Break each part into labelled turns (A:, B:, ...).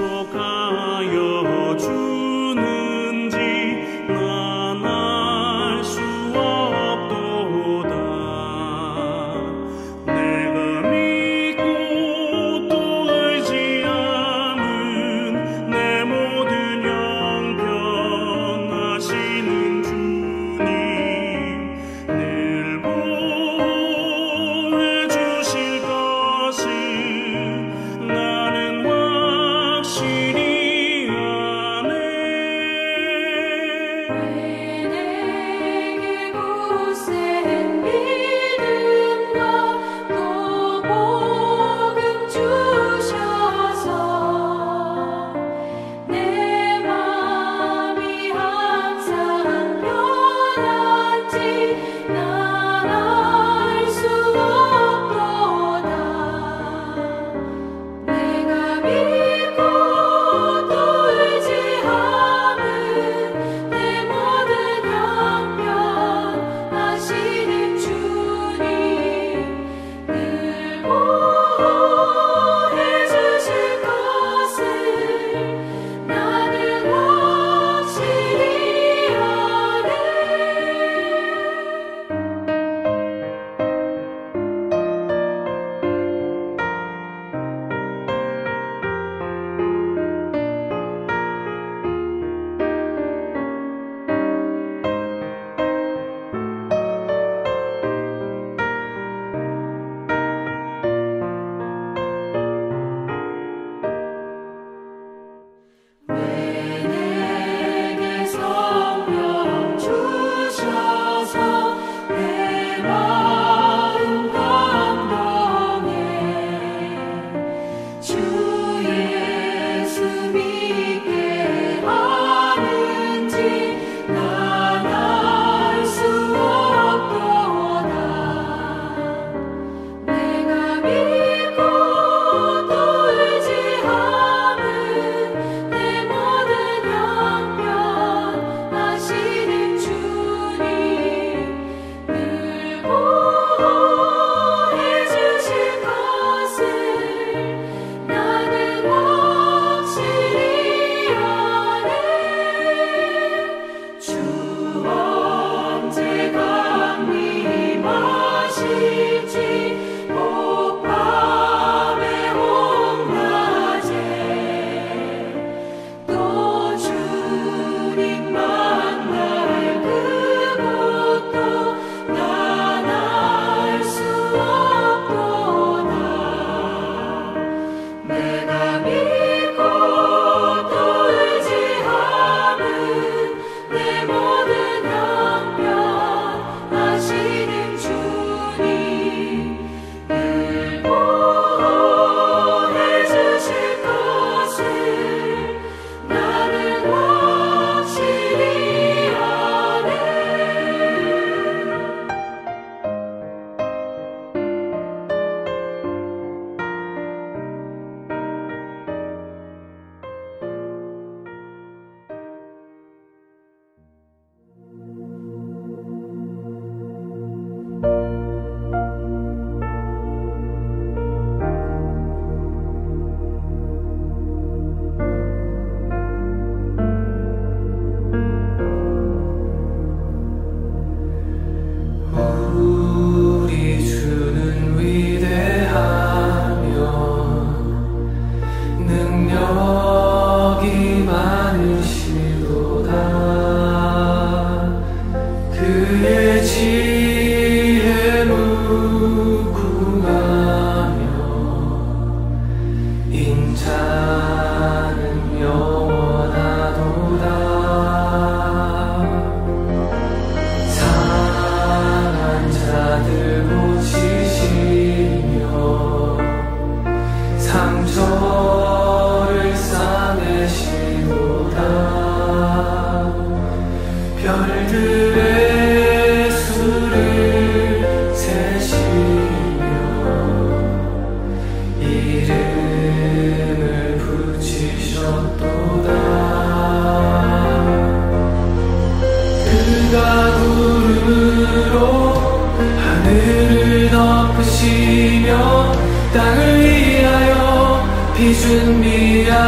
A: 구속하여 주는지 난 알 수 없도다. 내가 믿고 또 의지함은 내 모든 형편하시는 주님, 늘 보호해 주실 것을 나는 확실히 아네.
B: 왜 내게 굳센 믿음과 또 복음 주셔서 내 맘이 항상 편한지 난 알 수 없도다. 내가 믿고 또 의지함은 내 모든 형편하시는 주님, 늘 보호해 주실 것을 나는 확실히 아네. 왜 내게 성령 주셔서 내 마음 감동해 주 예수 믿게 하는지 난 알 수 없도다. 내가 믿고 또 의지함은 내 모든 형편하시는 주님, 늘 보호해 주실 것을 나는 확실히 아네. 주 언제 강림하실지 복밤의 홍낮에 또 주님 만날 그곳도 난 알 수 없도다. 내가 믿고 또 의지함은 내 모든 형편하시는 주님, 늘 보호해 주실 것을 나는 확실히 아네.
C: 우리 주는 위대하며 능력이 많으시도다. 그의 지혜 무궁하며 인자는 영원하도다. 상한 자들 고치시며 상처를 싸매시도다. 별들의 수를 세시며 이름을 붙이셨도다. 그가 구름으로 하늘을 덮으시며 땅을 위하여 비 준비하시고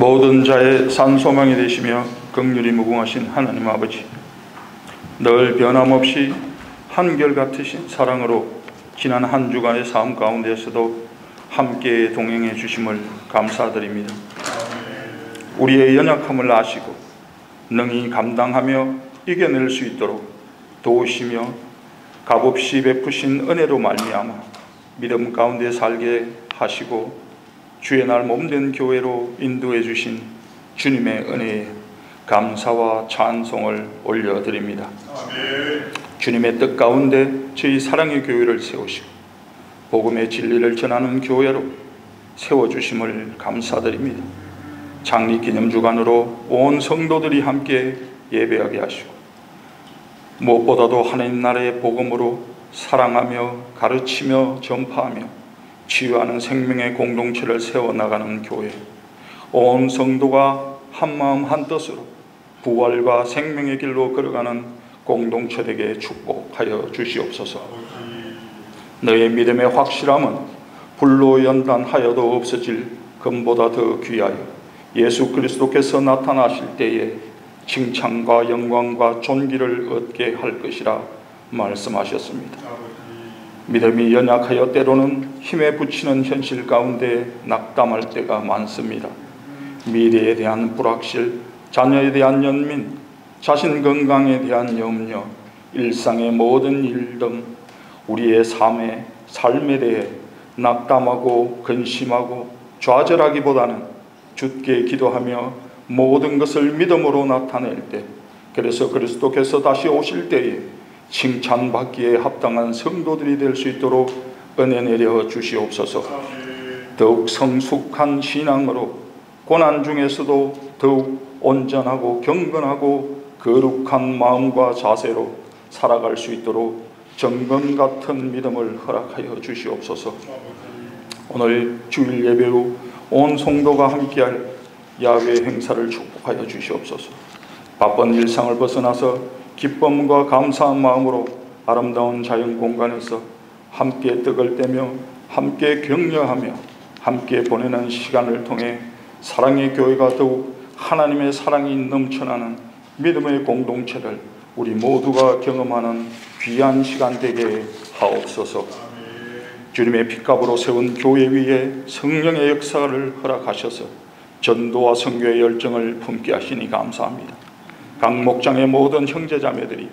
D: 모든 자의 산 소망이 되시며 긍휼히 무궁하신 하나님 아버지, 늘 변함없이 한결같으신 사랑으로 지난 한 주간의 삶 가운데서도 함께 동행해 주심을 감사드립니다. 우리의 연약함을 아시고 능히 감당하며 이겨낼 수 있도록 도우시며 값없이 베푸신 은혜로 말미암아 믿음 가운데 살게 하시고 주의 날 몸된 교회로 인도해 주신 주님의 은혜에 감사와 찬송을 올려드립니다. 주님의 뜻 가운데 저희 사랑의 교회를 세우시고 복음의 진리를 전하는 교회로 세워주심을 감사드립니다. 창립기념주간으로 온 성도들이 함께 예배하게 하시고 무엇보다도 하나님 나라의 복음으로 사랑하며 가르치며 전파하며 치유하는 생명의 공동체를 세워나가는 교회, 온 성도가 한마음 한뜻으로 부활과 생명의 길로 걸어가는 공동체 되게 축복하여 주시옵소서. 너의 믿음의 확실함은 불로 연단하여도 없어질 금보다 더 귀하여 예수 그리스도께서 나타나실 때에 칭찬과 영광과 존귀를 얻게 할 것이라 말씀하셨습니다. 믿음이 연약하여 때로는 힘에 부치는 현실 가운데 낙담할 때가 많습니다. 미래에 대한 불확실, 자녀에 대한 연민, 자신 건강에 대한 염려, 일상의 모든 일 등 우리의 삶에 대해 낙담하고 근심하고 좌절하기보다는 주께 기도하며 모든 것을 믿음으로 나타낼 때, 그래서 그리스도께서 다시 오실 때에 칭찬받기에 합당한 성도들이 될 수 있도록 은혜 내려 주시옵소서. 더욱 성숙한 신앙으로 고난 중에서도 더욱 온전하고 경건하고 거룩한 마음과 자세로 살아갈 수 있도록 정금 같은 믿음을 허락하여 주시옵소서. 오늘 주일 예배 후 온 성도가 함께할 야외 행사를 축복하여 주시옵소서. 바쁜 일상을 벗어나서 기쁨과 감사한 마음으로 아름다운 자연 공간에서 함께 떡을 떼며 함께 격려하며 함께 보내는 시간을 통해 사랑의 교회가 더욱 하나님의 사랑이 넘쳐나는 믿음의 공동체를 우리 모두가 경험하는 귀한 시간 되게 하옵소서. 주님의 핏값으로 세운 교회 위에 성령의 역사를 허락하셔서 전도와 선교의 열정을 품게 하시니 감사합니다. 각 목장의 모든 형제자매들이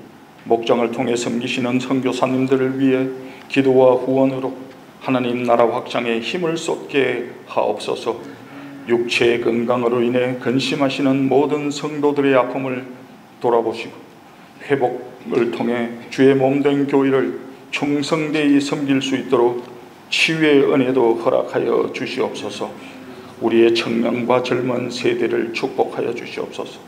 D: 목장을 통해 섬기시는 선교사님들을 위해 기도와 후원으로 하나님 나라 확장에 힘을 쏟게 하옵소서. 육체의 건강으로 인해 근심하시는 모든 성도들의 아픔을 돌아보시고 회복을 통해 주의 몸된 교회를 충성되이 섬길 수 있도록 치유의 은혜도 허락하여 주시옵소서. 우리의 청년과 젊은 세대를 축복하여 주시옵소서.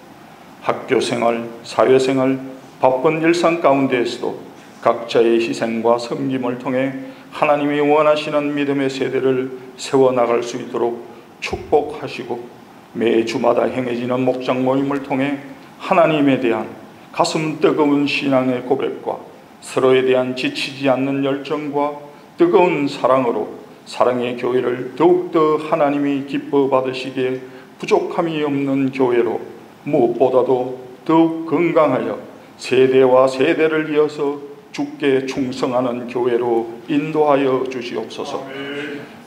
D: 학교생활, 사회생활, 바쁜 일상 가운데에서도 각자의 희생과 섬김을 통해 하나님이 원하시는 믿음의 세대를 세워나갈 수 있도록 축복하시고 매 주마다 행해지는 목장 모임을 통해 하나님에 대한 가슴 뜨거운 신앙의 고백과 서로에 대한 지치지 않는 열정과 뜨거운 사랑으로 사랑의 교회를 더욱더 하나님이 기뻐 받으시기에 부족함이 없는 교회로 무엇보다도 더욱 건강하여 세대와 세대를 이어서 주께 충성하는 교회로 인도하여 주시옵소서.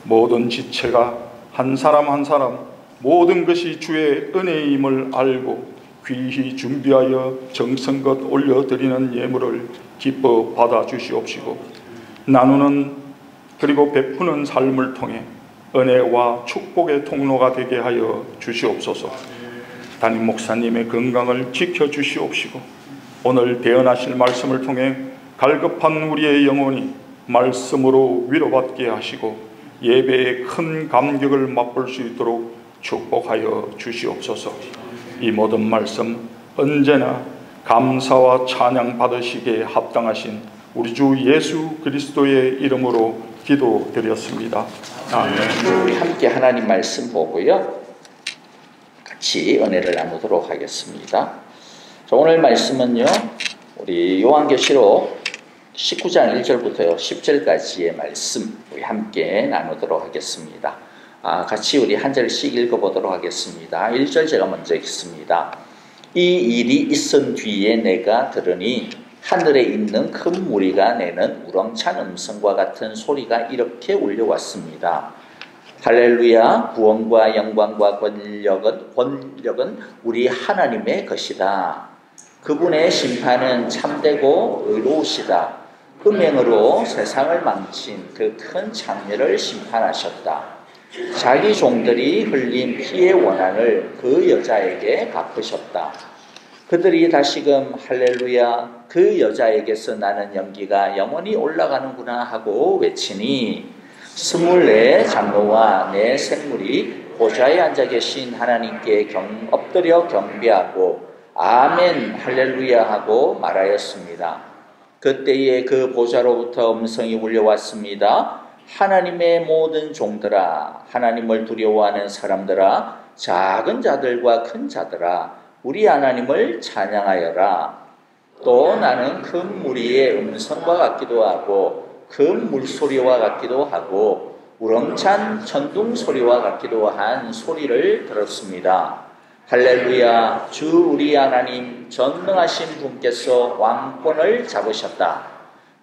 D: 모든 지체가 한 사람 한 사람 모든 것이 주의 은혜임을 알고 귀히 준비하여 정성껏 올려드리는 예물을 기뻐 받아 주시옵시고 나누는 그리고 베푸는 삶을 통해 은혜와 축복의 통로가 되게 하여 주시옵소서. 담임 목사님의 건강을 지켜주시옵시고 오늘 대언하실 말씀을 통해 갈급한 우리의 영혼이 말씀으로 위로받게 하시고 예배의 큰 감격을 맛볼 수 있도록 축복하여 주시옵소서. 이 모든 말씀 언제나 감사와 찬양 받으시기에 합당하신 우리 주 예수 그리스도의 이름으로 기도드렸습니다. 아멘.
E: 우리 함께 하나님 말씀 보고요, 같이 은혜를 나누도록 하겠습니다. 오늘 말씀은요, 우리 요한계시록 19장 1절부터 10절까지의 말씀 우리 함께 나누도록 하겠습니다. 같이 우리 한 절씩 읽어보도록 하겠습니다. 1절 제가 먼저 읽습니다. 이 일이 있은 뒤에 내가 들으니 하늘에 있는 큰 무리가 내는 우렁찬 음성과 같은 소리가 이렇게 울려왔습니다. 할렐루야, 구원과 영광과 권력은 우리 하나님의 것이다. 그분의 심판은 참되고 의로우시다. 음행으로 세상을 망친 그 큰 창녀를 심판하셨다. 자기 종들이 흘린 피의 원한을 그 여자에게 갚으셨다. 그들이 다시금 할렐루야 그 여자에게서 나는 연기가 영원히 올라가는구나 하고 외치니 24 장로와 내 생물이 보좌에 앉아 계신 하나님께 엎드려 경배하고 아멘 할렐루야 하고 말하였습니다. 그때에 그 보좌로부터 음성이 울려왔습니다. 하나님의 모든 종들아, 하나님을 두려워하는 사람들아, 작은 자들과 큰 자들아, 우리 하나님을 찬양하여라. 또 나는 큰 무리의 음성과 같기도 하고 큰 물소리와 같기도 하고 우렁찬 천둥 소리와 같기도 한 소리를 들었습니다. 할렐루야, 주 우리 하나님 전능하신 분께서 왕권을 잡으셨다.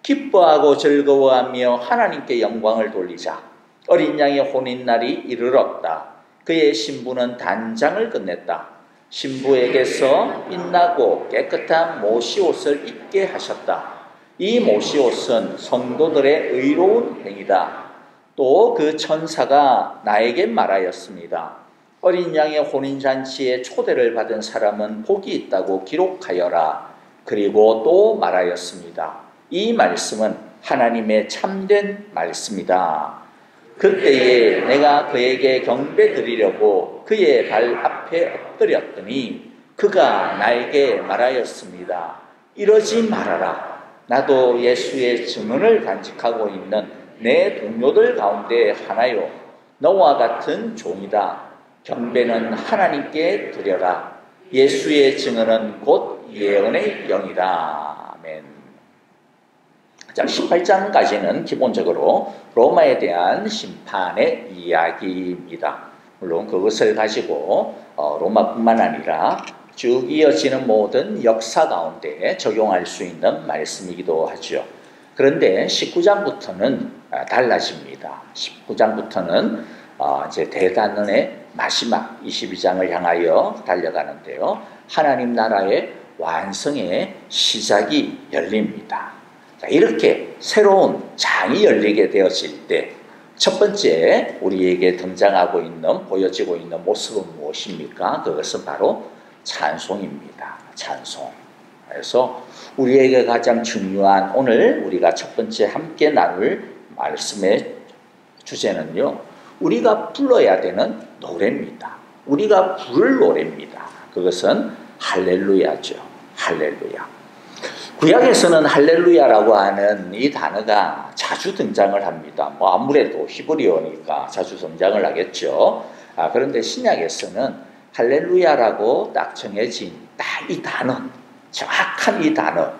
E: 기뻐하고 즐거워하며 하나님께 영광을 돌리자. 어린 양의 혼인날이 이르렀다. 그의 신부는 단장을 끝냈다. 신부에게서 빛나고 깨끗한 모시옷을 입게 하셨다. 이 모시옷은 성도들의 의로운 행위다. 또 그 천사가 나에게 말하였습니다. 어린 양의 혼인잔치에 초대를 받은 사람은 복이 있다고 기록하여라. 그리고 또 말하였습니다. 이 말씀은 하나님의 참된 말씀이다. 그때에 내가 그에게 경배 드리려고 그의 발 앞에 엎드렸더니 그가 나에게 말하였습니다. 이러지 말아라. 나도 예수의 증언을 간직하고 있는 내 동료들 가운데 하나요. 너와 같은 종이다. 경배는 하나님께 드려라. 예수의 증언은 곧 예언의 영이다. 아멘. 자, 18장까지는 기본적으로 로마에 대한 심판의 이야기입니다. 물론 그것을 가지고 로마뿐만 아니라 쭉 이어지는 모든 역사 가운데 적용할 수 있는 말씀이기도 하죠. 그런데 19장부터는 달라집니다. 19장부터는 이제 대단원의 마지막 22장을 향하여 달려가는데요. 하나님 나라의 완성의 시작이 열립니다. 자, 이렇게 새로운 장이 열리게 되어질 때 첫 번째 우리에게 등장하고 있는 보여지고 있는 모습은 무엇입니까? 그것은 바로 찬송입니다. 찬송. 그래서 우리에게 가장 중요한 오늘 우리가 첫 번째 함께 나눌 말씀의 주제는요. 우리가 불러야 되는 노래입니다. 우리가 부를 노래입니다. 그것은 할렐루야죠. 할렐루야. 구약에서는 할렐루야라고 하는 이 단어가 자주 등장을 합니다. 아무래도 히브리어니까 자주 등장을 하겠죠. 그런데 신약에서는 할렐루야라고 딱 정해진 딱 이 단어, 정확한 이 단어,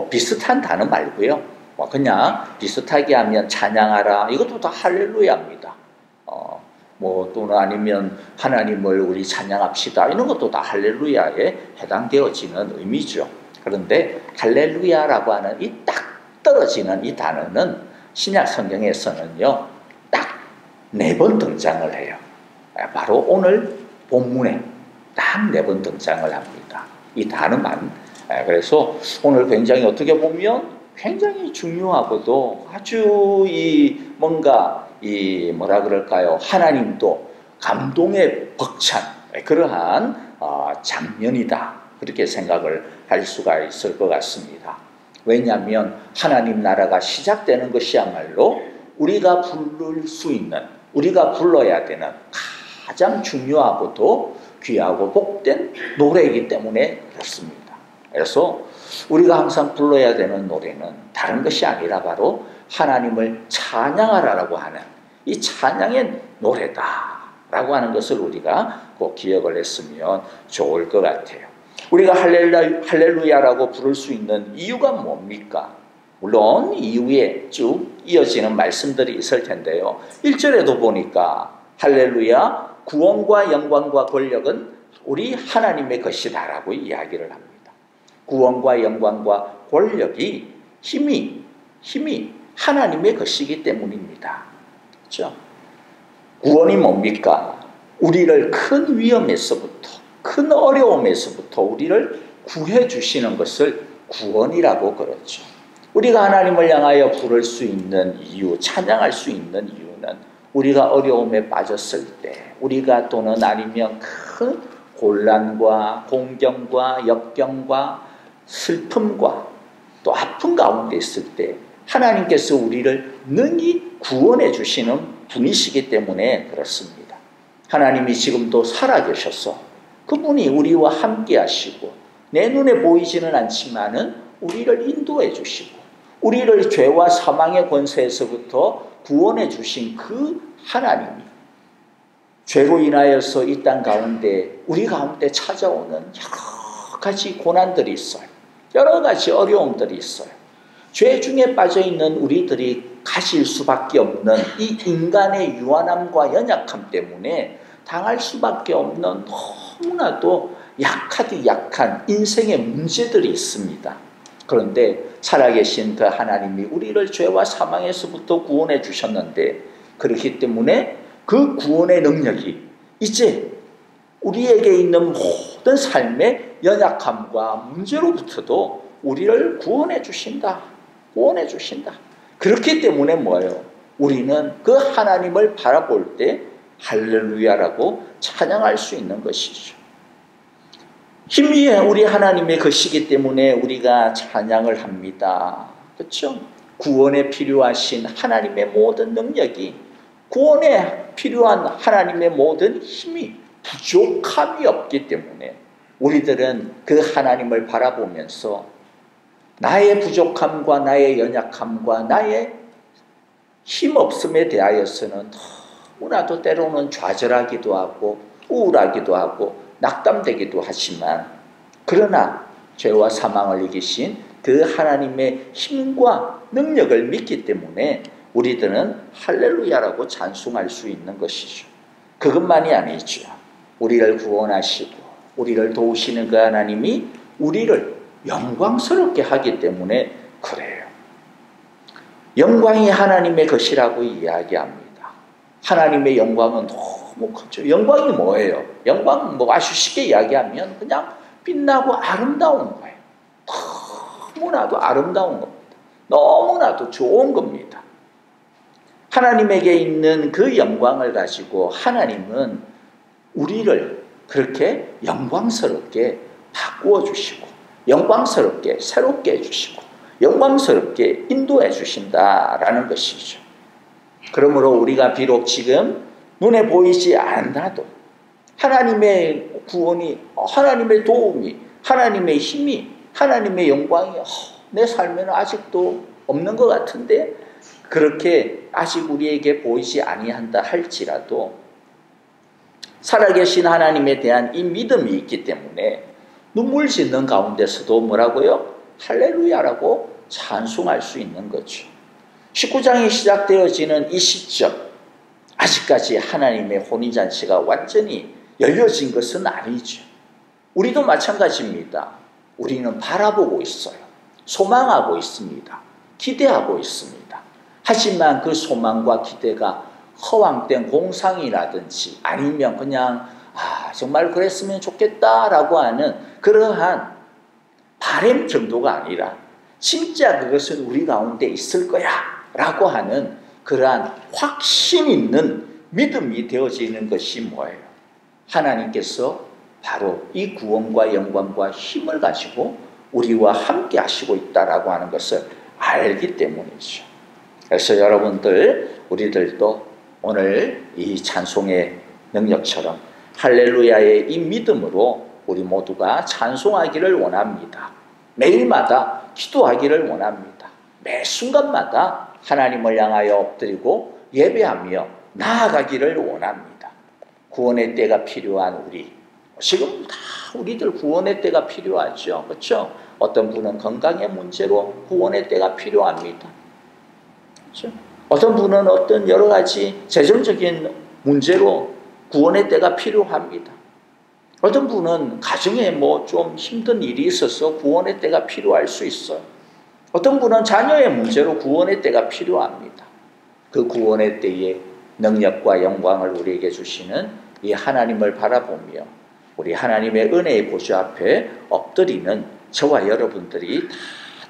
E: 비슷한 단어 말고요. 그냥 비슷하게 하면 찬양하라. 이것도 다 할렐루야입니다. 또는 아니면 하나님을 우리 찬양합시다. 이런 것도 다 할렐루야에 해당되어지는 의미죠. 그런데 할렐루야라고 하는 이 딱 떨어지는 이 단어는 신약 성경에서는요, 딱 4번 등장을 해요. 바로 오늘 본문에 딱 4번 등장을 합니다. 이 단어만. 그래서 오늘 굉장히 어떻게 보면 굉장히 중요하고도 아주 하나님도 감동에 벅찬 그러한 장면이다. 그렇게 생각을 할 수가 있을 것 같습니다. 왜냐하면 하나님 나라가 시작되는 것이야말로 우리가 부를 수 있는, 우리가 불러야 되는 가장 중요하고도 귀하고 복된 노래이기 때문에 그렇습니다. 그래서 우리가 항상 불러야 되는 노래는 다른 것이 아니라 바로 하나님을 찬양하라라고 하는 이 찬양의 노래다라고 하는 것을 우리가 꼭 기억을 했으면 좋을 것 같아요. 우리가 할렐루야라고 부를 수 있는 이유가 뭡니까? 물론 이후에 쭉 이어지는 말씀들이 있을 텐데요. 1절에도 보니까 할렐루야, 구원과 영광과 권력은 우리 하나님의 것이다라고 이야기를 합니다. 구원과 영광과 권력이 힘이 하나님의 것이기 때문입니다. 그렇죠? 구원이 뭡니까? 우리를 큰 위험에서부터, 큰 어려움에서부터 우리를 구해 주시는 것을 구원이라고 그러죠. 우리가 하나님을 향하여 부를 수 있는 이유, 찬양할 수 있는 이유는 우리가 어려움에 빠졌을 때, 우리가 또는 아니면 큰 곤란과 공경과 역경과 슬픔과 또 아픔 가운데 있을 때 하나님께서 우리를 능히 구원해 주시는 분이시기 때문에 그렇습니다. 하나님이 지금도 살아계셔서 그분이 우리와 함께 하시고 내 눈에 보이지는 않지만은 우리를 인도해 주시고 우리를 죄와 사망의 권세에서부터 구원해 주신 그 하나님이 죄로 인하여서 이 땅 가운데 우리 가운데 찾아오는 여러 가지 고난들이 있어요. 여러 가지 어려움들이 있어요. 죄 중에 빠져있는 우리들이 가질 수밖에 없는 이 인간의 유한함과 연약함 때문에 당할 수밖에 없는 너무나도 약하디 약한 인생의 문제들이 있습니다. 그런데 살아계신 그 하나님이 우리를 죄와 사망에서부터 구원해 주셨는데 그렇기 때문에 그 구원의 능력이 이제 우리에게 있는 모든 삶의 연약함과 문제로부터도 우리를 구원해 주신다. 구원해 주신다. 그렇기 때문에 뭐예요? 우리는 그 하나님을 바라볼 때 할렐루야라고 찬양할 수 있는 것이죠. 힘이 우리 하나님의 것이기 때문에 우리가 찬양을 합니다. 그렇죠? 구원에 필요하신 하나님의 모든 능력이 구원에 필요한 하나님의 모든 힘이 부족함이 없기 때문에 우리들은 그 하나님을 바라보면서 나의 부족함과 나의 연약함과 나의 힘없음에 대하여서는 너무나도 때로는 좌절하기도 하고 우울하기도 하고 낙담되기도 하지만 그러나 죄와 사망을 이기신 그 하나님의 힘과 능력을 믿기 때문에 우리들은 할렐루야라고 찬송할 수 있는 것이죠. 그것만이 아니죠. 우리를 구원하시고 우리를 도우시는 그 하나님이 우리를 영광스럽게 하기 때문에 그래요. 영광이 하나님의 것이라고 이야기합니다. 하나님의 영광은 너무 크죠. 영광이 뭐예요? 영광은 뭐 아주 쉽게 이야기하면 그냥 빛나고 아름다운 거예요. 너무나도 아름다운 겁니다. 너무나도 좋은 겁니다. 하나님에게 있는 그 영광을 가지고 하나님은 우리를 그렇게 영광스럽게 바꾸어 주시고 영광스럽게 새롭게 해주시고 영광스럽게 인도해 주신다라는 것이죠. 그러므로 우리가 비록 지금 눈에 보이지 않아도 하나님의 구원이, 하나님의 도움이, 하나님의 힘이, 하나님의 영광이 내 삶에는 아직도 없는 것 같은데 그렇게 아직 우리에게 보이지 아니한다 할지라도 살아계신 하나님에 대한 이 믿음이 있기 때문에 눈물 짓는 가운데서도 뭐라고요? 할렐루야라고 찬송할 수 있는 거죠. 19장이 시작되어지는 이 시점, 아직까지 하나님의 혼인잔치가 완전히 열려진 것은 아니죠. 우리도 마찬가지입니다. 우리는 바라보고 있어요. 소망하고 있습니다. 기대하고 있습니다. 하지만 그 소망과 기대가 허황된 공상이라든지 아니면 그냥 정말 그랬으면 좋겠다라고 하는 그러한 바람 정도가 아니라 진짜 그것은 우리 가운데 있을 거야 라고 하는 그러한 확신 있는 믿음이 되어지는 것이 뭐예요? 하나님께서 바로 이 구원과 영광과 힘을 가지고 우리와 함께 하시고 있다라고 하는 것을 알기 때문이죠. 그래서 여러분들, 우리들도 오늘 이 찬송의 능력처럼 할렐루야의 이 믿음으로 우리 모두가 찬송하기를 원합니다. 매일마다 기도하기를 원합니다. 매 순간마다 하나님을 향하여 엎드리고 예배하며 나아가기를 원합니다. 구원의 때가 필요한 우리, 지금 다 우리들 구원의 때가 필요하죠. 그렇죠? 어떤 분은 건강의 문제로 구원의 때가 필요합니다. 그렇죠? 어떤 분은 어떤 여러 가지 재정적인 문제로 구원의 때가 필요합니다. 어떤 분은 가정에 뭐 좀 힘든 일이 있어서 구원의 때가 필요할 수 있어요. 어떤 분은 자녀의 문제로 구원의 때가 필요합니다. 그 구원의 때에 능력과 영광을 우리에게 주시는 이 하나님을 바라보며 우리 하나님의 은혜의 보좌 앞에 엎드리는 저와 여러분들이 다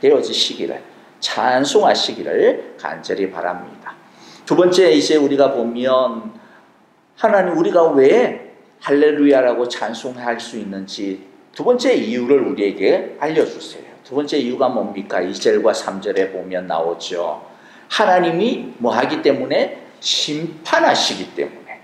E: 되어지시기를, 찬송하시기를 간절히 바랍니다. 두 번째, 이제 우리가 보면 하나님, 우리가 왜 할렐루야라고 찬송할 수 있는지 두 번째 이유를 우리에게 알려주세요. 두 번째 이유가 뭡니까? 2절과 3절에 보면 나오죠. 하나님이 뭐 하기 때문에? 심판하시기 때문에.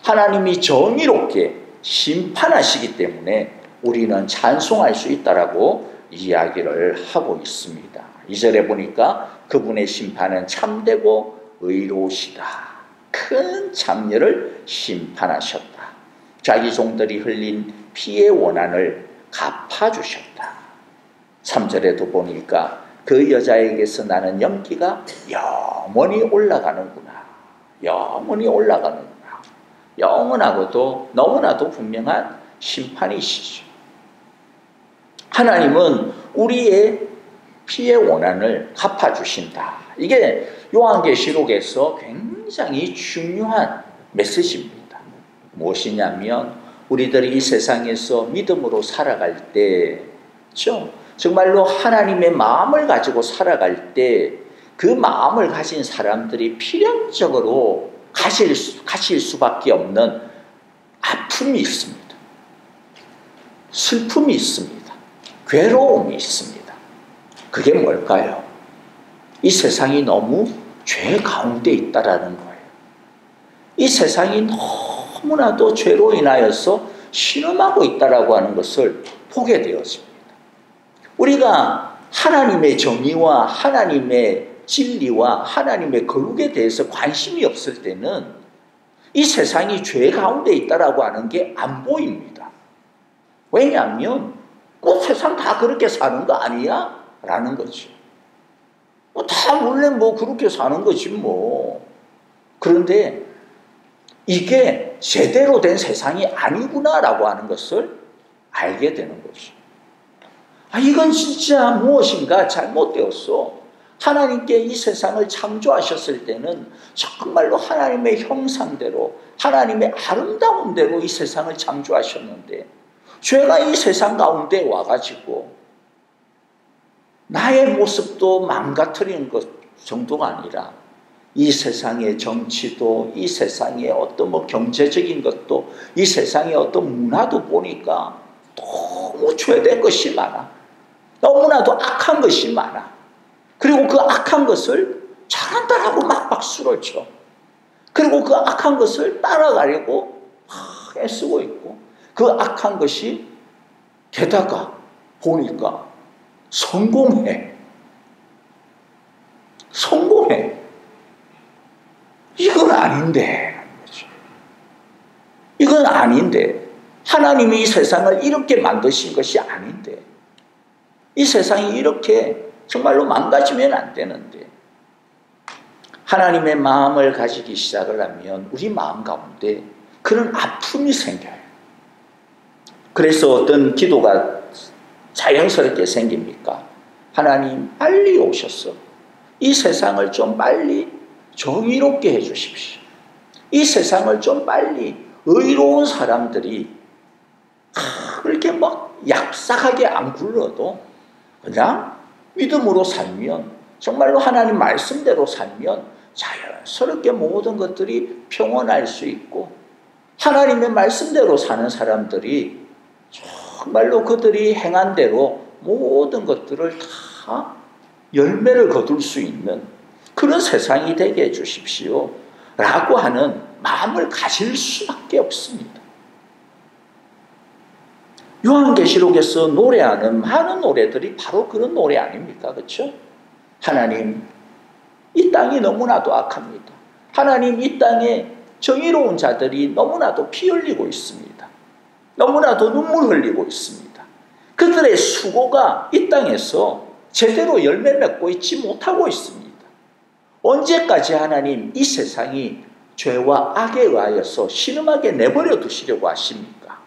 E: 하나님이 정의롭게 심판하시기 때문에 우리는 찬송할 수 있다라고 이야기를 하고 있습니다. 2절에 보니까 그분의 심판은 참되고 의로우시다. 큰 장렬을 심판하셨다. 자기 종들이 흘린 피의 원한을 갚아주셨다. 3절에도 보니까 그 여자에게서 나는 연기가 영원히 올라가는구나. 영원히 올라가는구나. 영원하고도 너무나도 분명한 심판이시죠. 하나님은 우리의 피의 원한을 갚아주신다. 이게 요한계시록에서 굉장히 중요한 메시지입니다. 무엇이냐면 우리들이 이 세상에서 믿음으로 살아갈 때, 정말로 하나님의 마음을 가지고 살아갈 때 그 마음을 가진 사람들이 필연적으로 가실 수밖에 없는 아픔이 있습니다. 슬픔이 있습니다. 괴로움이 있습니다. 그게 뭘까요? 이 세상이 너무 죄 가운데 있다라는 거예요. 이 세상이 너무나도 죄로 인하여서 신음하고 있다라고 하는 것을 보게 되었습니다. 우리가 하나님의 정의와 하나님의 진리와 하나님의 거룩에 대해서 관심이 없을 때는 이 세상이 죄 가운데 있다라고 하는 게 안 보입니다. 왜냐하면 세상 다 그렇게 사는 거 아니야? 라는 거죠. 다 원래 그렇게 사는 거지 뭐. 그런데 이게 제대로 된 세상이 아니구나라고 하는 것을 알게 되는 거죠. 이건 진짜 무엇인가 잘못되었어. 하나님께 이 세상을 창조하셨을 때는 정말로 하나님의 형상대로 하나님의 아름다운 대로 이 세상을 창조하셨는데 죄가 이 세상 가운데 와가지고 나의 모습도 망가뜨리는 것 정도가 아니라 이 세상의 정치도 이 세상의 어떤 경제적인 것도 이 세상의 어떤 문화도 보니까 너무 죄된 것이 많아. 너무나도 악한 것이 많아. 그리고 그 악한 것을 잘한다라고 막 박수를 쳐. 그리고 그 악한 것을 따라가려고 애쓰고 있고 그 악한 것이 게다가 보니까 성공해. 이건 아닌데. 이건 아닌데. 하나님이 이 세상을 이렇게 만드신 것이 아닌데. 이 세상이 이렇게 정말로 망가지면 안 되는데. 하나님의 마음을 가지기 시작을 하면 우리 마음 가운데 그런 아픔이 생겨요. 그래서 어떤 기도가 자연스럽게 생깁니까? 하나님 빨리 오셔서 이 세상을 좀 빨리 정의롭게 해주십시오. 이 세상을 좀 빨리 의로운 사람들이 그렇게 얍삭하게 안 굴러도 그냥 믿음으로 살면 정말로 하나님 말씀대로 살면 자연스럽게 모든 것들이 평온할 수 있고 하나님의 말씀대로 사는 사람들이 정말로 그들이 행한 대로 모든 것들을 다 열매를 거둘 수 있는 그런 세상이 되게 해주십시오 라고 하는 마음을 가질 수밖에 없습니다. 요한계시록에서 노래하는 많은 노래들이 바로 그런 노래 아닙니까? 그렇죠? 하나님, 이 땅이 너무나도 악합니다. 하나님, 이 땅에 정의로운 자들이 너무나도 피 흘리고 있습니다. 너무나도 눈물 흘리고 있습니다. 그들의 수고가 이 땅에서 제대로 열매 맺고 있지 못하고 있습니다. 언제까지 하나님 이 세상이 죄와 악에 의하여서 신음하게 내버려 두시려고 하십니까?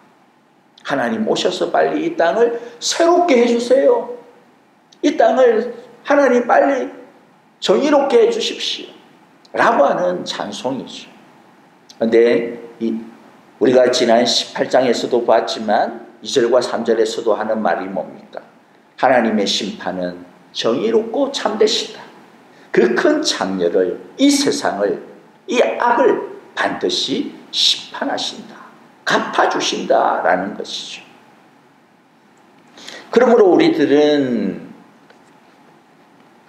E: 하나님 오셔서 빨리 이 땅을 새롭게 해주세요. 이 땅을 하나님 빨리 정의롭게 해주십시오 라고 하는 찬송이죠. 그런데 우리가 지난 18장에서도 봤지만 2절과 3절에서도 하는 말이 뭡니까? 하나님의 심판은 정의롭고 참되시다. 그 큰 장렬을 이 세상을 이 악을 반드시 심판하신다. 갚아주신다라는 것이죠. 그러므로 우리들은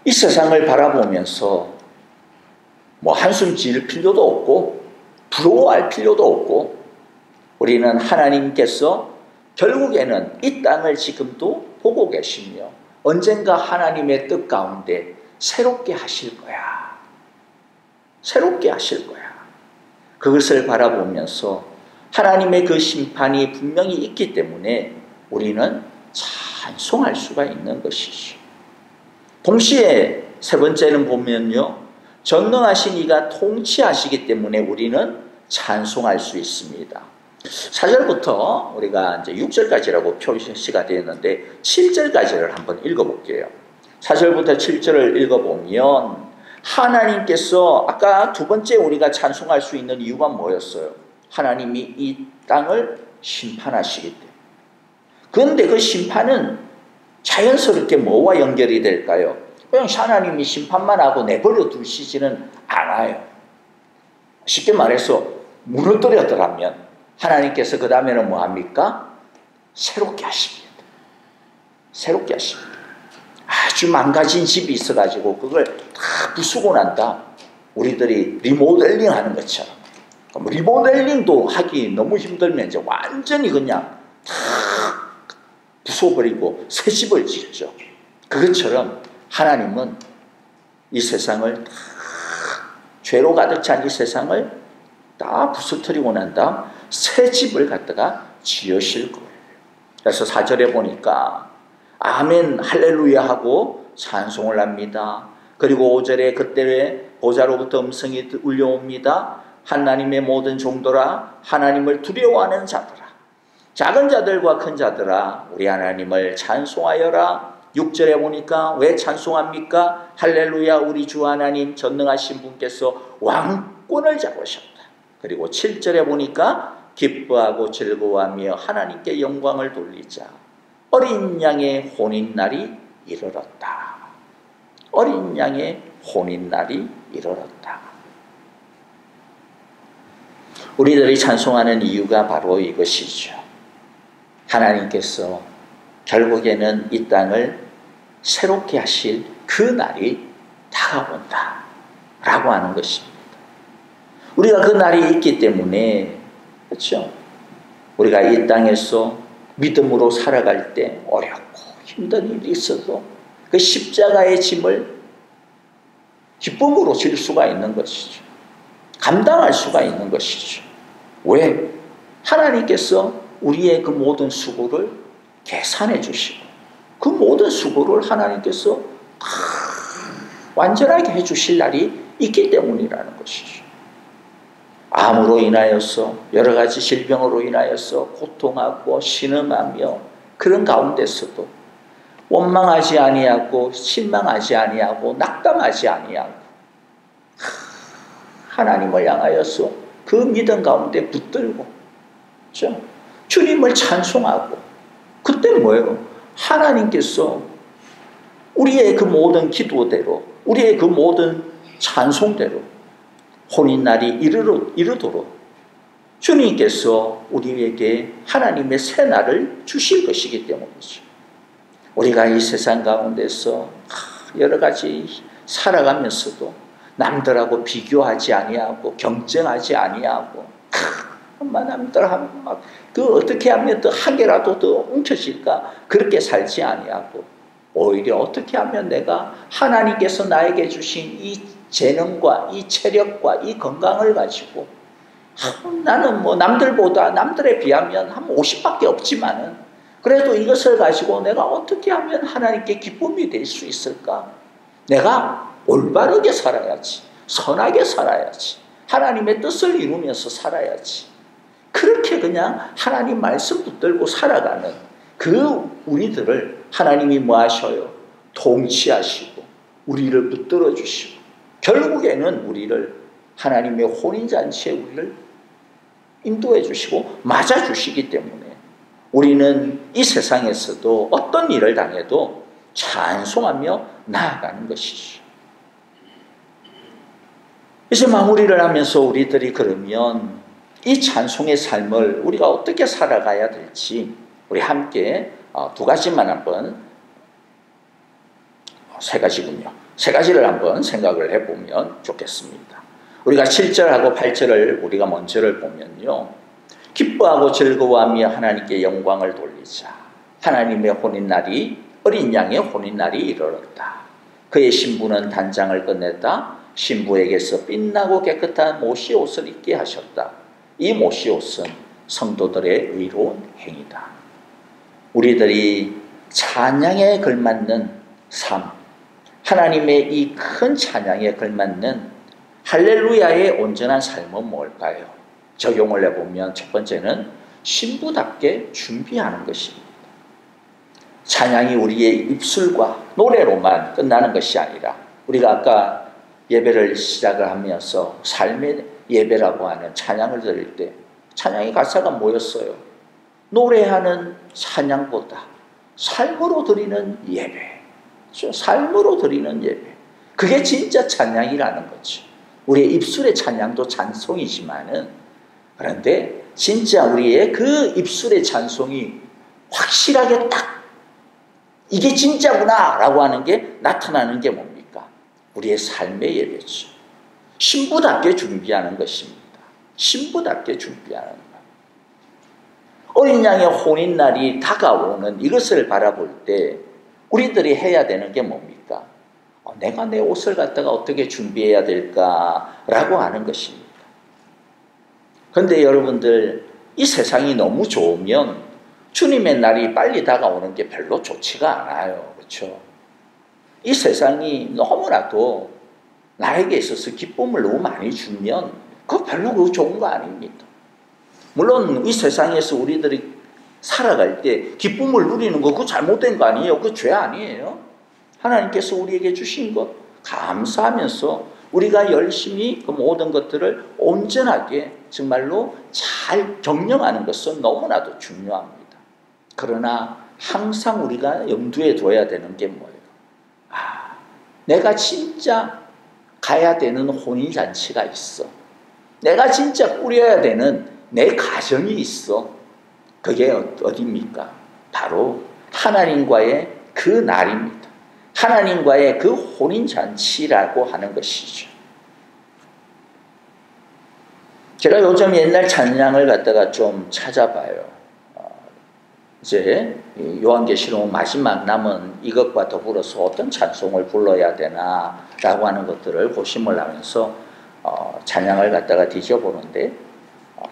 E: 이 세상을 바라보면서 뭐 한숨 지을 필요도 없고 부러워할 필요도 없고, 우리는 하나님께서 결국에는 이 땅을 지금도 보고 계시며 언젠가 하나님의 뜻 가운데 새롭게 하실 거야. 새롭게 하실 거야. 그것을 바라보면서 하나님의 그 심판이 분명히 있기 때문에 우리는 찬송할 수가 있는 것이죠. 동시에 세 번째는 보면요, 전능하신 이가 통치하시기 때문에 우리는 찬송할 수 있습니다. 4절부터 우리가 이제 6절까지라고 표시가 되어 있는데 7절까지를 한번 읽어볼게요. 4절부터 7절을 읽어보면 하나님께서 아까 두 번째 우리가 찬송할 수 있는 이유가 뭐였어요? 하나님이 이 땅을 심판하시기 때문에. 그런데 그 심판은 자연스럽게 뭐와 연결이 될까요? 그냥 하나님이 심판만 하고 내버려 두시지는 않아요. 쉽게 말해서 무너뜨렸더라면 하나님께서 그 다음에는 뭐합니까? 새롭게 하십니다. 새롭게 하십니다. 아주 망가진 집이 있어가지고 그걸 다 부수고 난다. 우리들이 리모델링 하는 것처럼. 리모델링도 하기 너무 힘들면 이제 완전히 그냥 다 부숴버리고 새 집을 짓죠. 그것처럼 하나님은 이 세상을 다, 죄로 가득 찬 이 세상을 다 부서뜨리고 난 다음 새 집을 갖다가 지으실 거예요. 그래서 4절에 보니까 아멘 할렐루야 하고 찬송을 합니다. 그리고 5절에 그때 보좌로부터 음성이 울려옵니다. 하나님의 모든 종들아, 하나님을 두려워하는 자들아, 작은 자들과 큰 자들아, 우리 하나님을 찬송하여라. 6절에 보니까 왜 찬송합니까? 할렐루야, 우리 주 하나님 전능하신 분께서 왕권을 잡으셨다. 그리고 7절에 보니까 기뻐하고 즐거워하며 하나님께 영광을 돌리자. 어린 양의 혼인날이 이르렀다. 어린 양의 혼인날이 이르렀다. 우리들이 찬송하는 이유가 바로 이것이죠. 하나님께서 결국에는 이 땅을 새롭게 하실 그 날이 다가온다 라고 하는 것입니다. 우리가 그 날이 있기 때문에, 그렇죠? 우리가 이 땅에서 믿음으로 살아갈 때 어렵고 힘든 일이 있어도 그 십자가의 짐을 기쁨으로 질 수가 있는 것이죠. 감당할 수가 있는 것이죠. 왜? 하나님께서 우리의 그 모든 수고를 계산해 주시고 그 모든 수고를 하나님께서 완전하게 해 주실 날이 있기 때문이라는 것이죠. 암으로 인하여서 여러 가지 질병으로 인하여서 고통하고 신음하며 그런 가운데서도 원망하지 아니하고 실망하지 아니하고 낙담하지 아니하고 하나님을 향하여서 그 믿음 가운데 붙들고, 그렇죠? 주님을 찬송하고, 그때 뭐예요? 하나님께서 우리의 그 모든 기도대로, 우리의 그 모든 찬송대로 혼인날이 이르도록 주님께서 우리에게 하나님의 새 날을 주실 것이기 때문이죠. 우리가 이 세상 가운데서 여러 가지 살아가면서도 남들하고 비교하지 아니하고 경쟁하지 아니하고 남들하고 막 그 어떻게 하면 더 한 개라도 더 움켜질까 그렇게 살지 아니하고 오히려 어떻게 하면 내가 하나님께서 나에게 주신 이 재능과 이 체력과 이 건강을 가지고 나는 뭐 남들보다 남들에 비하면 한 50밖에 없지만은 그래도 이것을 가지고 내가 어떻게 하면 하나님께 기쁨이 될 수 있을까? 내가 올바르게 살아야지, 선하게 살아야지, 하나님의 뜻을 이루면서 살아야지. 그렇게 그냥 하나님 말씀 붙들고 살아가는 그 우리들을 하나님이 뭐 하셔요? 통치하시고 우리를 붙들어 주시고 결국에는 우리를 하나님의 혼인잔치에 우리를 인도해 주시고 맞아 주시기 때문에 우리는 이 세상에서도 어떤 일을 당해도 찬송하며 나아가는 것이죠. 이제 마무리를 하면서 우리들이 그러면 이 찬송의 삶을 우리가 어떻게 살아가야 될지 우리 함께 두 가지만 한번, 세 가지군요. 세 가지를 한번 생각을 해보면 좋겠습니다. 우리가 7절하고 8절을 우리가 먼저를 보면요. 기뻐하고 즐거워하며 하나님께 영광을 돌리자. 하나님의 혼인날이, 어린 양의 혼인날이 이르렀다. 그의 신부는 단장을 끝냈다. 신부에게서 빛나고 깨끗한 모시 옷을 입게 하셨다. 이 모시 옷은 성도들의 의로운 행위다. 우리들이 찬양에 걸맞는 삶, 하나님의 이 큰 찬양에 걸맞는 할렐루야의 온전한 삶은 뭘까요? 적용을 해보면 첫 번째는 신부답게 준비하는 것입니다. 찬양이 우리의 입술과 노래로만 끝나는 것이 아니라, 우리가 아까 예배를 시작을 하면서 삶의 예배라고 하는 찬양을 드릴 때 찬양의 가사가 뭐였어요? 노래하는 찬양보다 삶으로 드리는 예배, 삶으로 드리는 예배, 그게 진짜 찬양이라는 거죠. 우리의 입술의 찬양도 찬송이지만은, 그런데 진짜 우리의 그 입술의 찬송이 확실하게 딱 이게 진짜구나 라고 하는 게 나타나는 게 뭡니까? 우리의 삶의 예배죠. 신부답게 준비하는 것입니다. 신부답게 준비하는 것. 어린 양의 혼인날이 다가오는 이것을 바라볼 때 우리들이 해야 되는 게 뭡니까? 내가 내 옷을 갖다가 어떻게 준비해야 될까라고 하는 것입니다. 그런데 여러분들, 이 세상이 너무 좋으면 주님의 날이 빨리 다가오는 게 별로 좋지가 않아요. 그렇죠? 이 세상이 너무나도 나에게 있어서 기쁨을 너무 많이 주면 그거 별로 좋은 거 아닙니다. 물론 이 세상에서 우리들이 살아갈 때 기쁨을 누리는 거 그거 잘못된 거 아니에요. 그거 죄 아니에요. 하나님께서 우리에게 주신 것 감사하면서 우리가 열심히 그 모든 것들을 온전하게 정말로 잘 경영하는 것은 너무나도 중요합니다. 그러나 항상 우리가 염두에 둬야 되는 게 뭐예요? 내가 진짜 가야 되는 혼인잔치가 있어. 내가 진짜 꾸려야 되는 내 가정이 있어. 그게 어디입니까? 바로 하나님과의 그 날입니다. 하나님과의 그 혼인잔치라고 하는 것이죠. 제가 요즘 옛날 찬양을 갖다가 좀 찾아봐요. 이제 요한계시록 마지막 남은 이것과 더불어서 어떤 찬송을 불러야 되나라고 하는 것들을 고심을 하면서 찬양을 갖다가 뒤져보는데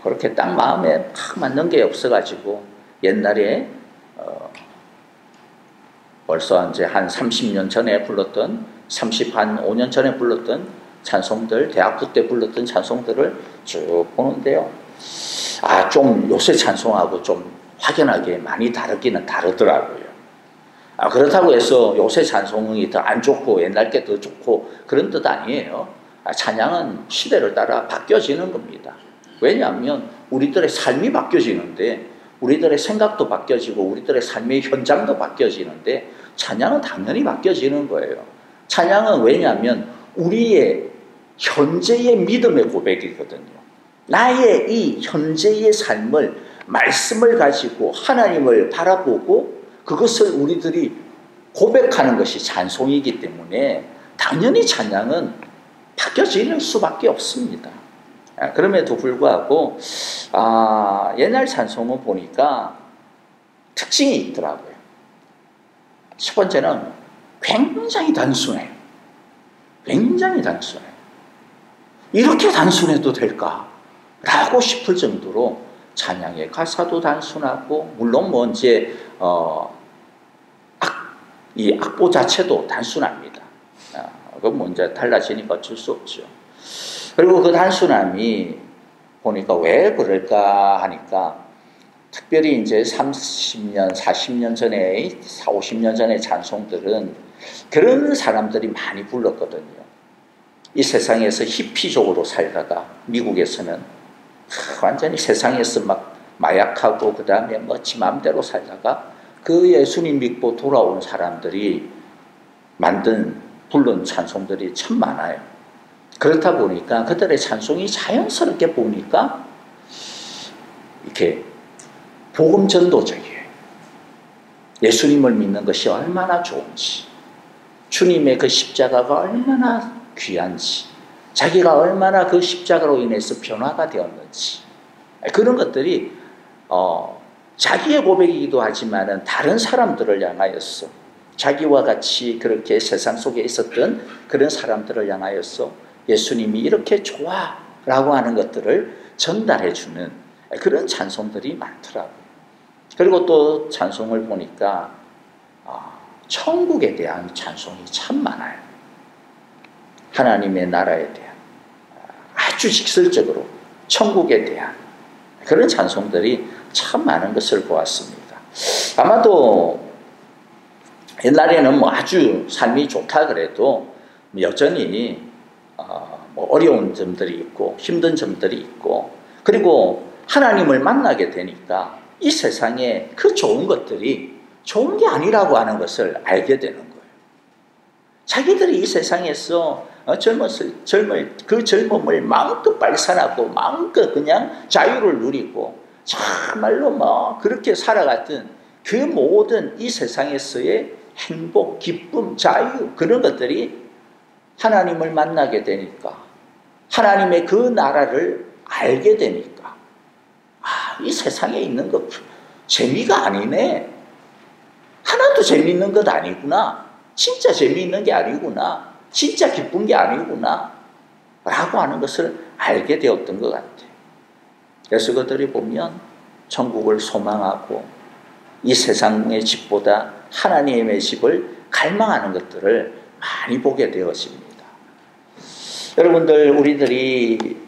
E: 그렇게 딱 마음에 팍 맞는 게 없어가지고 옛날에 벌써 이제 한 30년 전에 불렀던 35년 전에 불렀던 찬송들, 대학부 때 불렀던 찬송들을 쭉 보는데요. 좀 요새 찬송하고 좀 확연하게 많이 다르기는 다르더라고요. 그렇다고 해서 요새 찬송이 더 안 좋고 옛날 게 더 좋고 그런 뜻 아니에요. 찬양은 시대를 따라 바뀌어지는 겁니다. 왜냐하면 우리들의 삶이 바뀌어지는데, 우리들의 생각도 바뀌어지고 우리들의 삶의 현장도 바뀌어지는데 찬양은 당연히 바뀌어지는 거예요. 찬양은 왜냐하면 우리의 현재의 믿음의 고백이거든요. 나의 이 현재의 삶을, 말씀을 가지고 하나님을 바라보고 그것을 우리들이 고백하는 것이 찬송이기 때문에 당연히 찬양은 바뀌어지는 수밖에 없습니다. 그럼에도 불구하고 옛날 찬송을 보니까 특징이 있더라고요. 첫 번째는 굉장히 단순해요. 굉장히 단순해요. 이렇게 단순해도 될까? 라고 싶을 정도로 찬양의 가사도 단순하고, 물론 뭐 이제 이 악보 자체도 단순합니다. 그건 뭐 이제 달라지니까 어쩔 수 없죠. 그리고 그 단순함이 보니까 왜 그럴까 하니까, 특별히 이제 30년, 40년 전에, 50년 전의 찬송들은 그런 사람들이 많이 불렀거든요. 이 세상에서 히피족으로 살다가 미국에서는 완전히 세상에서 막 마약하고 그 다음에 뭐 지 맘대로 살다가 그 예수님 믿고 돌아온 사람들이 부른 찬송들이 참 많아요. 그렇다 보니까 그들의 찬송이 자연스럽게 보니까 이렇게 복음 전도적이에요. 예수님을 믿는 것이 얼마나 좋은지, 주님의 그 십자가가 얼마나 귀한지, 자기가 얼마나 그 십자가로 인해서 변화가 되었는지, 그런 것들이 자기의 고백이기도 하지만은 다른 사람들을 향하여서, 자기와 같이 그렇게 세상 속에 있었던 그런 사람들을 향하여서 예수님이 이렇게 좋아 라고 하는 것들을 전달해 주는 그런 찬송들이 많더라고요. 그리고 또 찬송을 보니까 천국에 대한 찬송이 참 많아요. 하나님의 나라에 대한, 아주 직설적으로 천국에 대한 그런 찬송들이 참 많은 것을 보았습니다. 아마도 옛날에는 뭐 아주 삶이 좋다 그래도 여전히 뭐 어려운 점들이 있고 힘든 점들이 있고, 그리고 하나님을 만나게 되니까 이 세상에 그 좋은 것들이 좋은 게 아니라고 하는 것을 알게 되는 거예요. 자기들이 이 세상에서 그 젊음을 마음껏 발산하고 마음껏 그냥 자유를 누리고 정말로 뭐 그렇게 살아갔던 그 모든 이 세상에서의 행복, 기쁨, 자유, 그런 것들이 하나님을 만나게 되니까, 하나님의 그 나라를 알게 되니까, 이 세상에 있는 것 재미가 아니네, 하나도 재미있는 것 아니구나, 진짜 재미있는 게 아니구나, 진짜 기쁜 게 아니구나 라고 하는 것을 알게 되었던 것 같아요. 그래서 그들이 보면 천국을 소망하고 이 세상의 집보다 하나님의 집을 갈망하는 것들을 많이 보게 되었습니다. 여러분들, 우리들이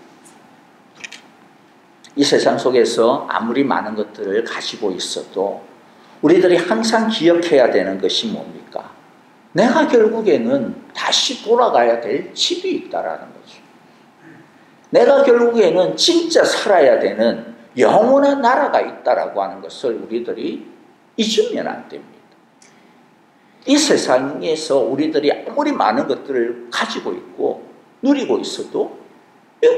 E: 이 세상 속에서 아무리 많은 것들을 가지고 있어도 우리들이 항상 기억해야 되는 것이 뭡니까? 내가 결국에는 다시 돌아가야 될 집이 있다라는 거죠. 내가 결국에는 진짜 살아야 되는 영원한 나라가 있다라고 하는 것을 우리들이 잊으면 안 됩니다. 이 세상에서 우리들이 아무리 많은 것들을 가지고 있고 누리고 있어도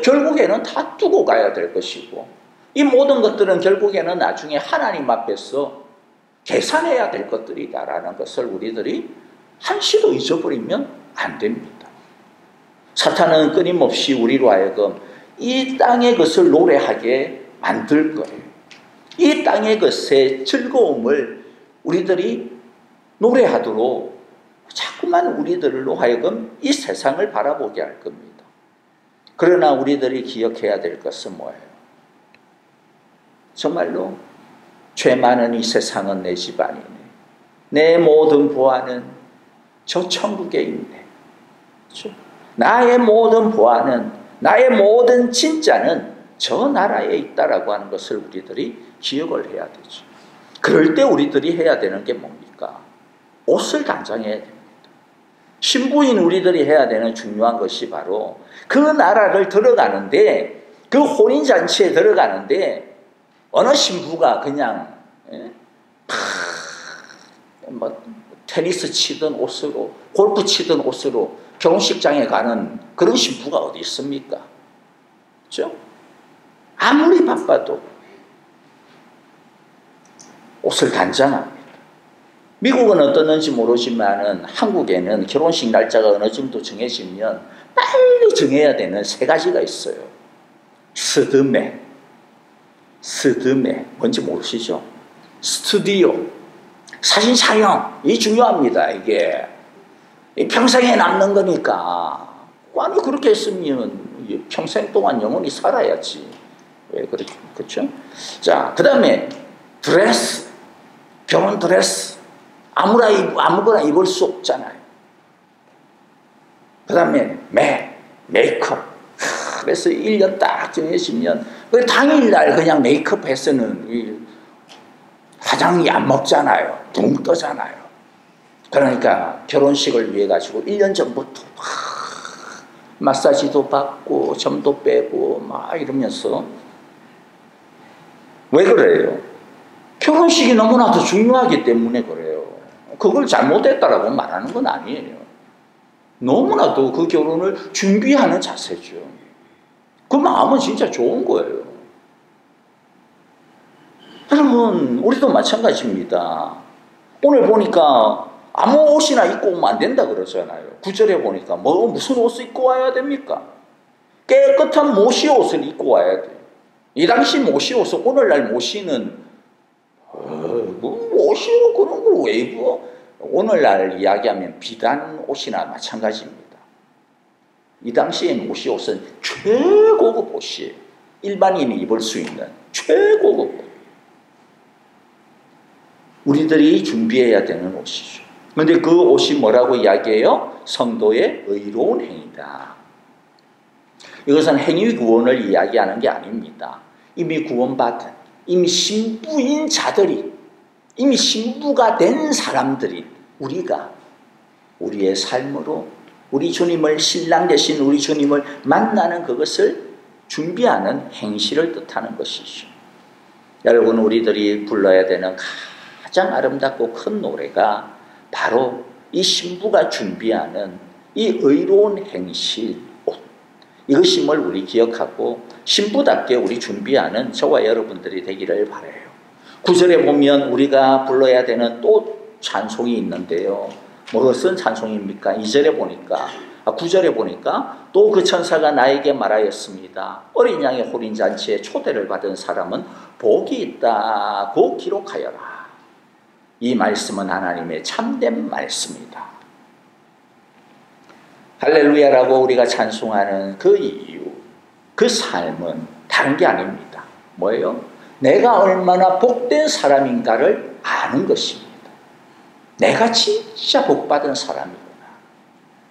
E: 결국에는 다 두고 가야 될 것이고, 이 모든 것들은 결국에는 나중에 하나님 앞에서 계산해야 될 것들이다라는 것을 우리들이 한시도 잊어버리면 안 됩니다. 사탄은 끊임없이 우리로 하여금 이 땅의 것을 노래하게 만들 거예요. 이 땅의 것의 즐거움을 우리들이 노래하도록 자꾸만 우리들로 하여금 이 세상을 바라보게 할 겁니다. 그러나 우리들이 기억해야 될 것은 뭐예요? 정말로 죄 많은 이 세상은 내 집 아니네, 내 모든 부하는 저 천국에 있네, 그렇죠? 나의 모든 부하는, 나의 모든 진짜는 저 나라에 있다라고 하는 것을 우리들이 기억을 해야 되죠. 그럴 때 우리들이 해야 되는 게 뭡니까? 옷을 단장해야 됩니다. 신부인 우리들이 해야 되는 중요한 것이 바로 그 나라를 들어가는데, 그 혼인잔치에 들어가는데 어느 신부가 그냥 뭐 테니스 치던 옷으로, 골프 치던 옷으로 결혼식장에 가는 그런 신부가 어디 있습니까? 그렇죠? 아무리 바빠도 옷을 단장합니다. 미국은 어떻는지 모르지만은 한국에는 결혼식 날짜가 어느 정도 정해지면 빨리 정해야 되는 3가지가 있어요. 스드메, 뭔지 모르시죠? 스튜디오, 사진 촬영, 이 중요합니다. 이게 평생에 남는 거니까. 아니 그렇게 했으면 평생 동안 영원히 살아야지. 왜 그렇죠? 자, 그 다음에 드레스, 결혼 드레스, 아무거나 입을 수 없잖아요. 그 다음에 메이크업. 그래서 1년 딱 정해지면 그 당일날 그냥 메이크업 해서는 화장이 안 먹잖아요. 둥 떠잖아요. 그러니까 결혼식을 위해 가지고 1년 전부터 막 마사지도 받고 점도 빼고 막 이러면서. 왜 그래요? 결혼식이 너무나도 중요하기 때문에 그래요. 그걸 잘못했다라고 말하는 건 아니에요. 너무나도 그 결혼을 준비하는 자세죠. 그 마음은 진짜 좋은 거예요. 여러분, 우리도 마찬가지입니다. 오늘 보니까 아무 옷이나 입고 오면 안 된다 그러잖아요. 9절에 보니까 무슨 옷을 입고 와야 됩니까? 깨끗한 모시 옷을 입고 와야 돼요. 이 당시 모시 옷은 오늘날 모시는 모시로 그런 걸 왜 입어? 오늘날 이야기하면 비단 옷이나 마찬가지입니다. 이 당시의 모시 옷은 최고급 옷이에요. 일반인이 입을 수 있는 최고급 옷. 우리들이 준비해야 되는 옷이죠. 그런데 그 옷이 뭐라고 이야기해요? 성도의 의로운 행위다. 이것은 행위 구원을 이야기하는 게 아닙니다. 이미 구원받은, 이미 신부인 자들이, 이미 신부가 된 사람들이 우리가 우리의 삶으로 우리 주님을, 신랑 되신 우리 주님을 만나는 그것을 준비하는 행실을 뜻하는 것이죠. 여러분, 우리들이 불러야 되는 가장 아름답고 큰 노래가 바로 이 신부가 준비하는 이 의로운 행실, 옷. 이것임을 우리 기억하고 신부답게 우리 준비하는 저와 여러분들이 되기를 바라요. 9절에 보면 우리가 불러야 되는 또 찬송이 있는데요. 무슨 찬송입니까? 2절에 보니까, 9절에 보니까 또 그 천사가 나에게 말하였습니다. 어린 양의 호린잔치에 초대를 받은 사람은 복이 있다고 기록하여라. 이 말씀은 하나님의 참된 말씀이다. 할렐루야라고 우리가 찬송하는 그 이유, 그 삶은 다른 게 아닙니다. 뭐예요? 내가 얼마나 복된 사람인가를 아는 것입니다. 내가 진짜 복받은 사람이구나.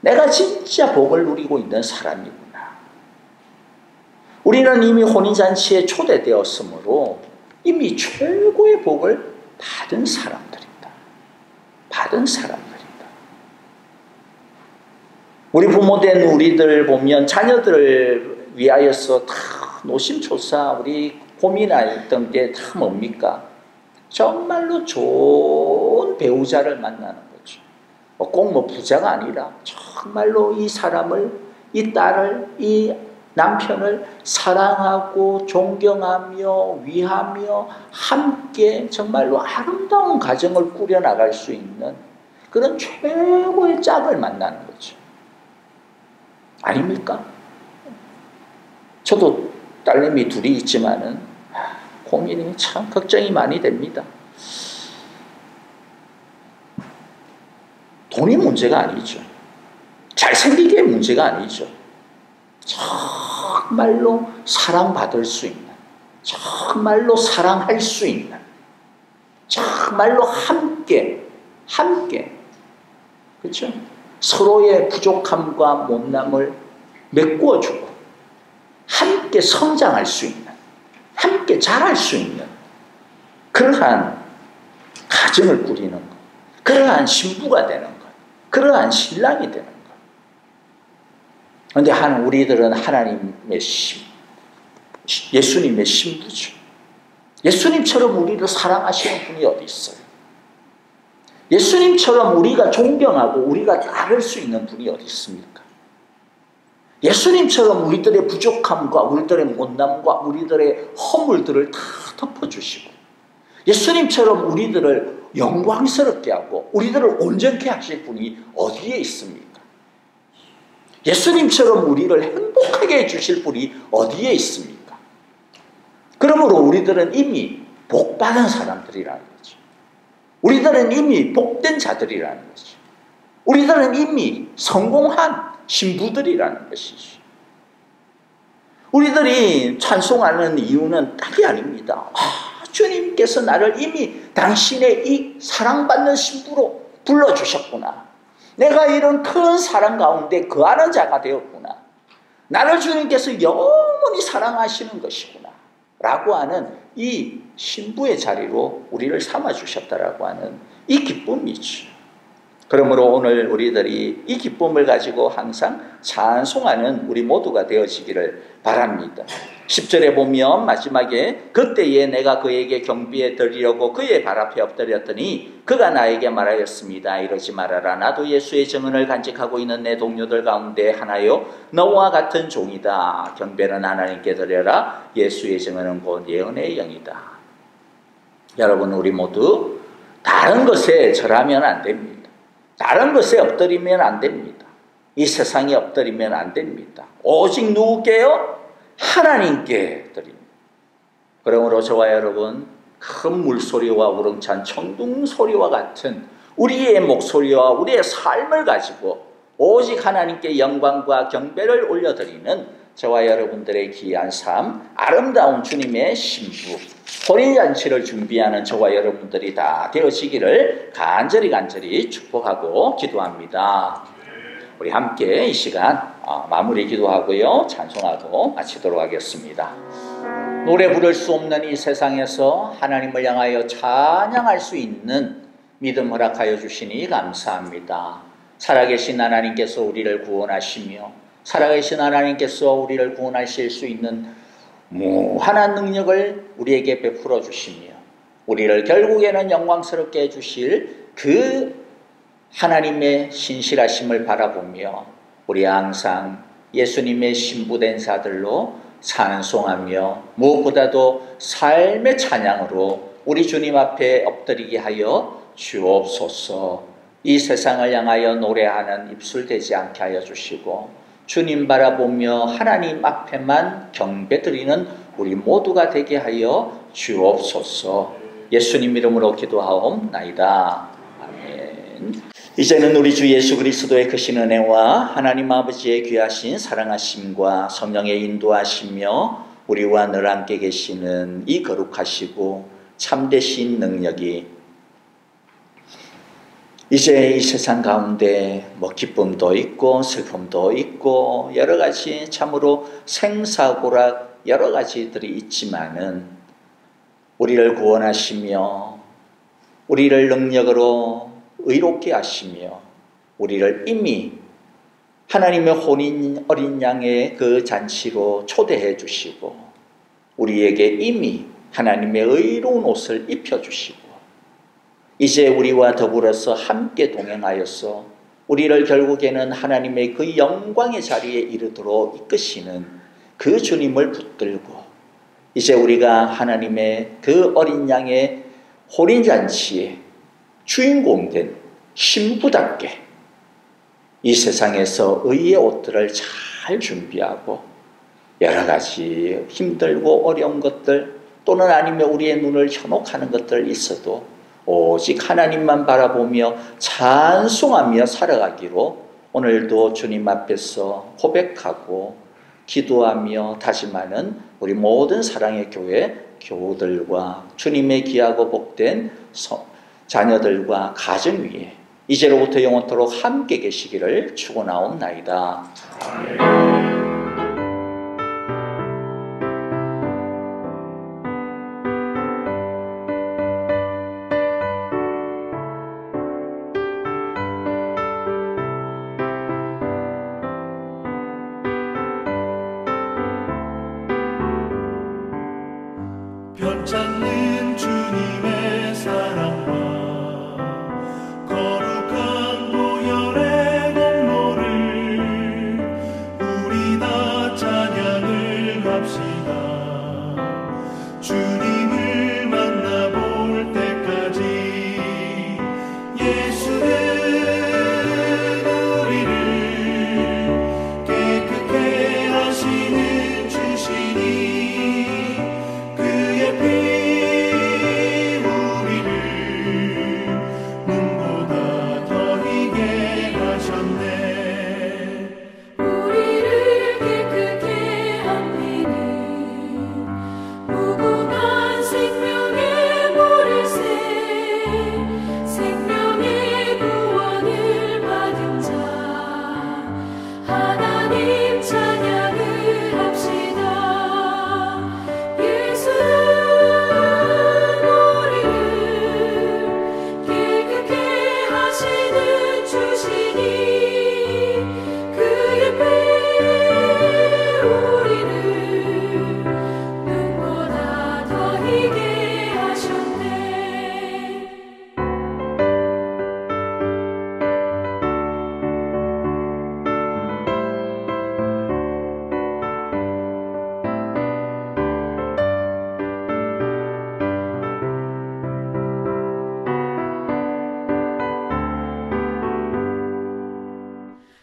E: 내가 진짜 복을 누리고 있는 사람이구나. 우리는 이미 혼인잔치에 초대되었으므로 이미 최고의 복을 받은 사람들이다. 받은 사람들이다. 우리 부모된 우리들 보면 자녀들을 위하여서 다 노심초사 우리 고민했던 게 다 뭡니까? 정말로 좋은 배우자를 만나는 거죠. 꼭 부자가 아니라 정말로 이 사람을, 이 딸을, 이 남편을 사랑하고 존경하며 위하며 함께 정말로 아름다운 가정을 꾸려나갈 수 있는 그런 최고의 짝을 만나는 거죠. 아닙니까? 저도 딸내미 둘이 있지만은 고민이 참 걱정이 많이 됩니다. 돈이 문제가 아니죠. 잘생기게 문제가 아니죠. 정말로 사랑받을 수 있는, 정말로 사랑할 수 있는, 정말로 함께 그렇죠? 서로의 부족함과 못남을 메꾸어주고 함께 성장할 수 있는, 함께 자랄 수 있는 그러한 가정을 꾸리는 것, 그러한 신부가 되는 것, 그러한 신랑이 되는 것. 그런데 우리들은 하나님의 예수님의 신부죠. 예수님처럼 우리를 사랑하시는 분이 어디 있어요? 예수님처럼 우리가 존경하고 우리가 따를 수 있는 분이 어디 있습니까? 예수님처럼 우리들의 부족함과 우리들의 못남과 우리들의 허물들을 다 덮어주시고 예수님처럼 우리들을 영광스럽게 하고 우리들을 온전케 하실 분이 어디에 있습니까? 예수님처럼 우리를 행복하게 해주실 분이 어디에 있습니까? 그러므로 우리들은 이미 복받은 사람들이라는 거죠. 우리들은 이미 복된 자들이라는 거죠. 우리들은 이미 성공한 신부들이라는 것이죠. 우리들이 찬송하는 이유는 딱이 아닙니다. 주님께서 나를 이미 당신의 이 사랑받는 신부로 불러주셨구나. 내가 이런 큰 사랑 가운데 거하는 자가 되었구나. 나를 주님께서 영원히 사랑하시는 것이구나. 라고 하는 이 신부의 자리로 우리를 삼아주셨다라고 하는 이 기쁨이죠. 그러므로 오늘 우리들이 이 기쁨을 가지고 항상 찬송하는 우리 모두가 되어지기를 바랍니다. 10절에 보면 마지막에 그때에 내가 그에게 경비에 드리려고 그의 발 앞에 엎드렸더니 그가 나에게 말하였습니다. 이러지 말아라. 나도 예수의 증언을 간직하고 있는 내 동료들 가운데 하나요. 너와 같은 종이다. 경배는 하나님께 드려라. 예수의 증언은 곧 예언의 영이다. 여러분, 우리 모두 다른 것에 절하면 안 됩니다. 다른 것에 엎드리면 안 됩니다. 이 세상에 엎드리면 안 됩니다. 오직 누구께요? 하나님께 드립니다. 그러므로 저와 여러분, 큰 물소리와 우렁찬 천둥 소리와 같은 우리의 목소리와 우리의 삶을 가지고 오직 하나님께 영광과 경배를 올려드리는 저와 여러분들의 귀한 삶, 아름다운 주님의 신부, 혼인잔치를 준비하는 저와 여러분들이 다 되어지기를 간절히 축복하고 기도합니다. 우리 함께 이 시간 마무리 기도하고요, 찬송하고 마치도록 하겠습니다. 노래 부를 수 없는 이 세상에서 하나님을 향하여 찬양할 수 있는 믿음 허락하여 주시니 감사합니다. 살아계신 하나님께서 우리를 구원하시며 살아계신 하나님께서 우리를 구원하실 수 있는 무한한 능력을 우리에게 베풀어 주시며 우리를 결국에는 영광스럽게 해주실 그 하나님의 신실하심을 바라보며 우리 항상 예수님의 신부된 자들로 찬송하며 무엇보다도 삶의 찬양으로 우리 주님 앞에 엎드리게 하여 주옵소서. 이 세상을 향하여 노래하는 입술 되지 않게 하여 주시고 주님 바라보며 하나님 앞에만 경배드리는 우리 모두가 되게 하여 주옵소서. 예수님 이름으로 기도하옵나이다. 아멘. 이제는 우리 주 예수 그리스도의 크신 은혜와 하나님 아버지의 귀하신 사랑하심과 성령의 인도하시며 우리와 늘 함께 계시는 이 거룩하시고 참되신 능력이 이제 이 세상 가운데 기쁨도 있고 슬픔도 있고 여러 가지 참으로 생사고락 여러 가지들이 있지만은 우리를 구원하시며 우리를 능력으로 의롭게 하시며 우리를 이미 하나님의 혼인 어린 양의 그 잔치로 초대해 주시고 우리에게 이미 하나님의 의로운 옷을 입혀주시고 이제 우리와 더불어서 함께 동행하여서 우리를 결국에는 하나님의 그 영광의 자리에 이르도록 이끄시는 그 주님을 붙들고 이제 우리가 하나님의 그 어린 양의 혼인잔치에 주인공된 신부답게 이 세상에서 의의 옷들을 잘 준비하고 여러 가지 힘들고 어려운 것들 또는 아니면 우리의 눈을 현혹하는 것들 있어도 오직 하나님만 바라보며 찬송하며 살아가기로 오늘도 주님 앞에서 고백하고 기도하며 다짐하는 우리 모든 사랑의 교회 교우들과 주님의 귀하고 복된 자녀들과 가정 위에 이제로부터 영원토록 함께 계시기를 축원하옵나이다. 아멘.
A: 변찮는 주님의 사랑과 거룩한 보혈의 공로를 우리 다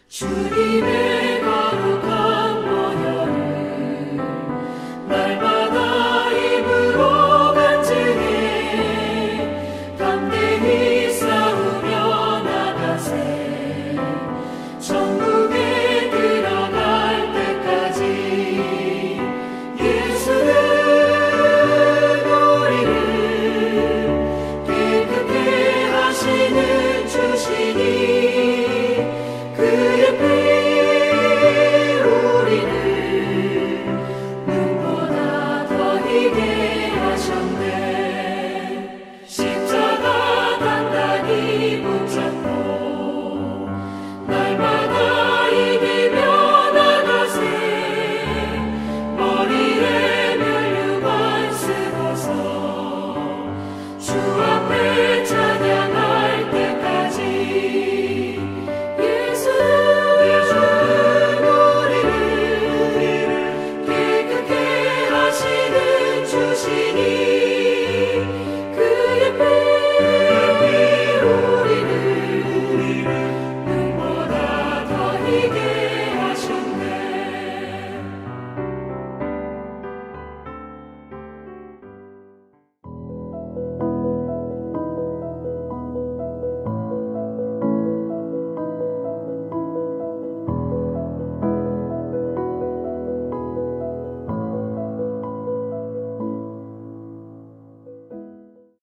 B: 주님의